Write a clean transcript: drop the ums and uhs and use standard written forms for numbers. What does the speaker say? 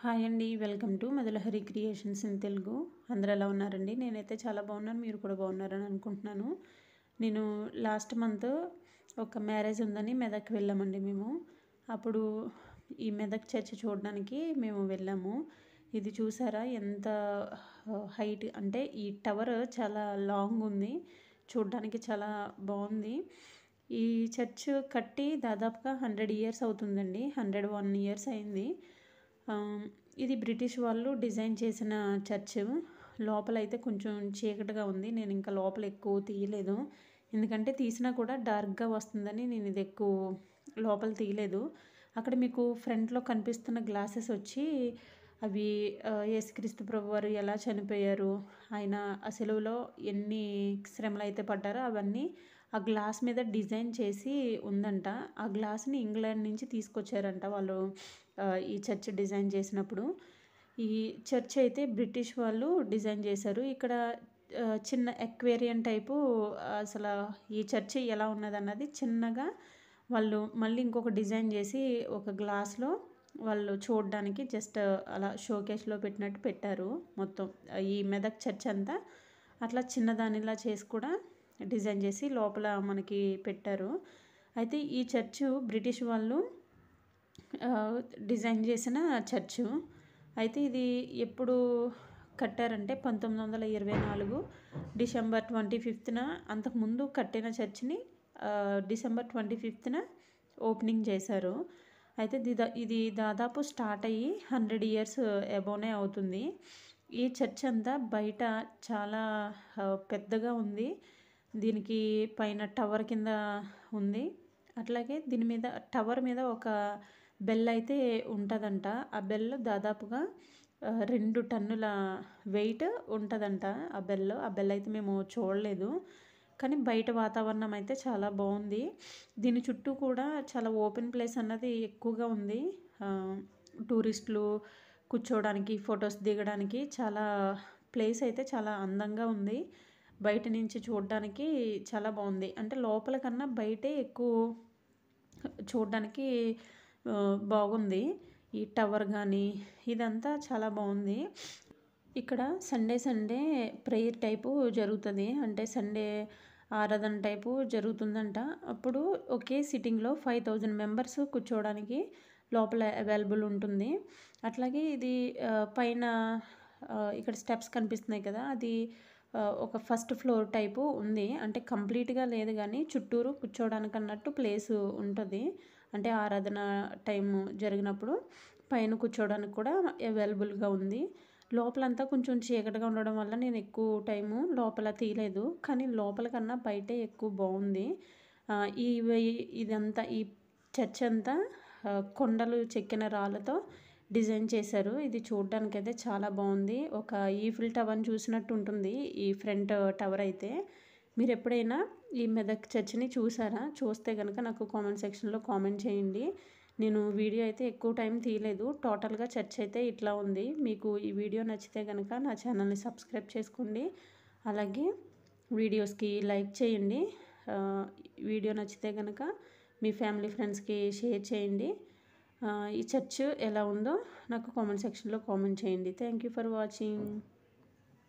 Hi అండి. Welcome to Madhulahari creations in Telugu. అందరూ ఎలా ఉన్నారండి? నేనైతే చాలా బాగున్నాను. మీరు కూడా బాగున్నారని అనుకుంటున్నాను. నేను లాస్ట్ మంత్ ఒక మ్యారేజ్ ఉందని మెదక్ వెళ్ళామండి మేము. అప్పుడు ఈ మెదక్ చర్చ్ చూడడానికి మేము వెళ్ళాము. ఇది చూసారా ఎంత హైట్ అంటే ఈ టవర్ చాలా లాంగ్ ఉంది. చూడడానికి చాలా బాగుంది. ఈ చర్చ్ కట్టి దాదాపుగా 100 ఇయర్స్ అవుతుందండి. 101 ఇయర్స్ అయింది. ఇది బ్రిటిష్ వాళ్ళు డిజైన్ చేసిన చర్చ్. లోపలైతే కొంచెం చీకటిగా ఉంది. నేను ఇంకా లోపల ఎక్కువ తీయలేదు, ఎందుకంటే తీసినా కూడా డార్క్గా వస్తుందని నేను ఇది ఎక్కువ లోపల తీయలేదు. అక్కడ మీకు ఫ్రంట్లో కనిపిస్తున్న గ్లాసెస్ వచ్చి అవి యేసుక్రీస్తు ప్రభువారు ఎలా చనిపోయారు, ఆయన ఆ సెలవులో ఎన్ని శ్రమలు అయితే పడ్డారో అవన్నీ ఆ గ్లాస్ మీద డిజైన్ చేసి ఉందంట. ఆ గ్లాస్ని ఇంగ్లాండ్ నుంచి తీసుకొచ్చారంట వాళ్ళు ఈ చర్చ్ డిజైన్ చేసినప్పుడు. ఈ చర్చ్ అయితే బ్రిటిష్ వాళ్ళు డిజైన్ చేశారు. ఇక్కడ చిన్న ఎక్వేరియం టైపు అసలు ఈ చర్చ్ ఎలా ఉన్నదన్నది చిన్నగా వాళ్ళు మళ్ళీ ఇంకొక డిజైన్ చేసి ఒక గ్లాస్లో వాళ్ళు చూడడానికి జస్ట్ అలా షోకేస్లో పెట్టినట్టు పెట్టారు. మొత్తం ఈ మెదక్ చర్చ్ అంతా అట్లా చిన్నదానిలా చేసి కూడా డిజైన్ చేసి లోపల మనకి పెట్టారు. అయితే ఈ చర్చ్ బ్రిటిష్ వాళ్ళు డిజైన్ చేసిన చర్చు. అయితే ఇది ఎప్పుడు కట్టారంటే 1924 డిసెంబర్ 25న. అంతకుముందు కట్టిన చర్చిని డిసెంబర్ 25న ఓపెనింగ్ చేశారు. అయితే ఇది దాదాపు స్టార్ట్ అయ్యి 100 ఇయర్స్ అబోనే అవుతుంది. ఈ చర్చ్ అంతా బయట చాలా పెద్దగా ఉంది. దీనికి పైన టవర్ కింద ఉంది. అట్లాగే దీని మీద టవర్ మీద ఒక బెల్ అయితే ఉంటుందంట. ఆ బెల్ దాదాపుగా 2 టన్నుల వెయిట్ ఉంటుందంట. ఆ బెల్ అయితే మేము చూడలేదు, కానీ బయట వాతావరణం అయితే చాలా బాగుంది. దీని చుట్టూ కూడా చాలా ఓపెన్ ప్లేస్ అన్నది ఎక్కువగా ఉంది. టూరిస్టులు కూర్చోవడానికి, ఫొటోస్ దిగడానికి చాలా ప్లేస్ అయితే చాలా అందంగా ఉంది. బయట నుంచి చూడడానికి చాలా బాగుంది. అంటే లోపల కన్నా బయటే ఎక్కువ చూడడానికి బాగుంది. ఈ టవర్ కానీ ఇదంతా చాలా బాగుంది. ఇక్కడ సండే ప్రేయర్ టైపు జరుగుతుంది. అంటే సండే ఆరాధన టైపు జరుగుతుందంట. అప్పుడు ఒకే సిట్టింగ్లో 5000 మెంబర్స్ కూర్చోవడానికి లోపల అవైలబుల్ ఉంటుంది. అట్లాగే ఇది పైన ఇక్కడ స్టెప్స్ కనిపిస్తున్నాయి కదా, అది ఒక ఫస్ట్ ఫ్లోర్ టైపు ఉంది. అంటే కంప్లీట్గా లేదు కానీ చుట్టూరు కూర్చోవడానికి అన్నట్టు ప్లేస్ ఉంటుంది. అంటే ఆరాధన టైం జరిగినప్పుడు పైన కూర్చోవడానికి కూడా అవైలబుల్గా ఉంది. లోపలంతా కొంచెం చీకటిగా ఉండడం వల్ల నేను ఎక్కువ టైము లోపల తీయలేదు, కానీ లోపల కన్నా బయటే ఎక్కువ బాగుంది. ఇదంతా ఈ చర్చ్ అంతా కొండలు చెక్కిన రాళ్ళతో డిజైన్ చేశారు. ఇది చూడడానికి అయితే చాలా బాగుంది. ఒక ఈఫిల్ టవర్ని చూసినట్టు ఉంటుంది ఈ ఫ్రంట్ టవర్ అయితే. మీరు ఎప్పుడైనా ఈ మెదక్ చర్చ్ని చూసారా? చూస్తే కనుక నాకు కామెంట్ సెక్షన్లో కామెంట్ చేయండి. నేను వీడియో అయితే ఎక్కువ టైం తీయలేదు. టోటల్గా చర్చ్ అయితే ఇట్లా ఉంది. మీకు ఈ వీడియో నచ్చితే కనుక నా ఛానల్ని సబ్స్క్రైబ్ చేసుకోండి. అలాగే వీడియోస్కి లైక్ చేయండి. వీడియో నచ్చితే కనుక మీ ఫ్యామిలీ ఫ్రెండ్స్కి షేర్ చేయండి. ఈ చర్చ్ ఎలా ఉందో నాకు కామెంట్ సెక్షన్లో కామెంట్ చేయండి. Thank you for watching.